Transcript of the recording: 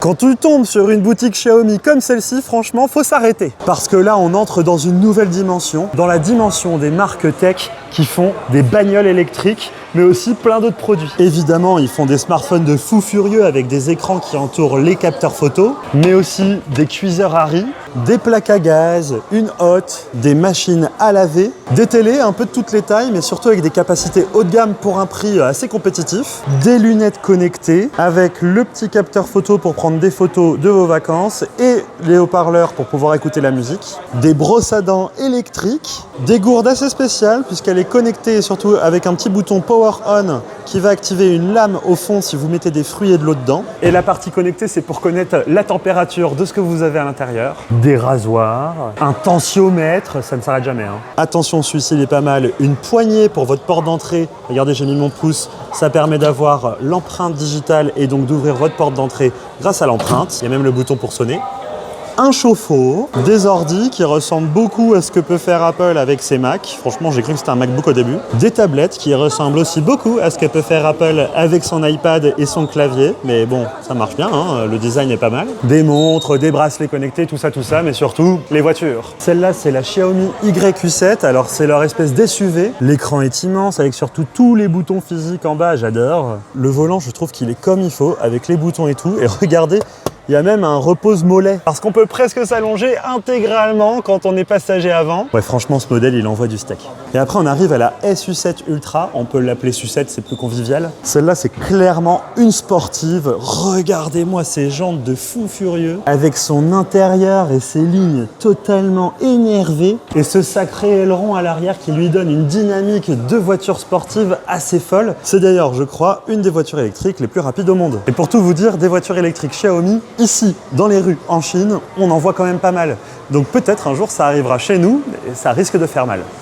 Quand tu tombes sur une boutique Xiaomi comme celle-ci, franchement, faut s'arrêter. Parce que là, on entre dans une nouvelle dimension, dans la dimension des marques tech qui font des bagnoles électriques, mais aussi plein d'autres produits. Évidemment, ils font des smartphones de fou furieux avec des écrans qui entourent les capteurs photo, mais aussi des cuiseurs à riz, des plaques à gaz, une hotte, des machines à laver, des télés un peu de toutes les tailles, mais surtout avec des capacités haut de gamme pour un prix assez compétitif, des lunettes connectées avec le petit capteur photo pour prendre des photos de vos vacances et les haut-parleurs pour pouvoir écouter la musique, des brosses à dents électriques, des gourdes assez spéciales puisqu'elle est connectée surtout avec un petit bouton Power On qui va activer une lame au fond si vous mettez des fruits et de l'eau dedans. Et la partie connectée, c'est pour connaître la température de ce que vous avez à l'intérieur. Des rasoirs, un tensiomètre, ça ne s'arrête jamais. Attention, celui-ci il est pas mal. Une poignée pour votre porte d'entrée. Regardez, j'ai mis mon pouce. Ça permet d'avoir l'empreinte digitale et donc d'ouvrir votre porte d'entrée grâce à l'empreinte. Il y a même le bouton pour sonner. Un chauffe-eau, des ordis qui ressemblent beaucoup à ce que peut faire Apple avec ses Mac. Franchement, j'ai cru que c'était un MacBook au début. Des tablettes qui ressemblent aussi beaucoup à ce que peut faire Apple avec son iPad et son clavier. Mais bon, ça marche bien, le design est pas mal. Des montres, des bracelets connectés, tout ça, mais surtout, les voitures. Celle-là, c'est la Xiaomi YQ7. Alors, c'est leur espèce d'SUV. L'écran est immense avec surtout tous les boutons physiques en bas, j'adore. Le volant, je trouve qu'il est comme il faut, avec les boutons et tout. Et regardez, il y a même un repose-mollet, parce qu'on peut presque s'allonger intégralement quand on est passager avant. Ouais, franchement, ce modèle, il envoie du steak. Et après, on arrive à la SU7 Ultra. On peut l'appeler SU7, c'est plus convivial. Celle-là, c'est clairement une sportive. Regardez-moi ces jantes de fou furieux, avec son intérieur et ses lignes totalement énervées. Et ce sacré aileron à l'arrière qui lui donne une dynamique de voiture sportive assez folle. C'est d'ailleurs, je crois, une des voitures électriques les plus rapides au monde. Et pour tout vous dire, des voitures électriques Xiaomi, ici, dans les rues, en Chine, on en voit quand même pas mal. Donc peut-être un jour ça arrivera chez nous et ça risque de faire mal.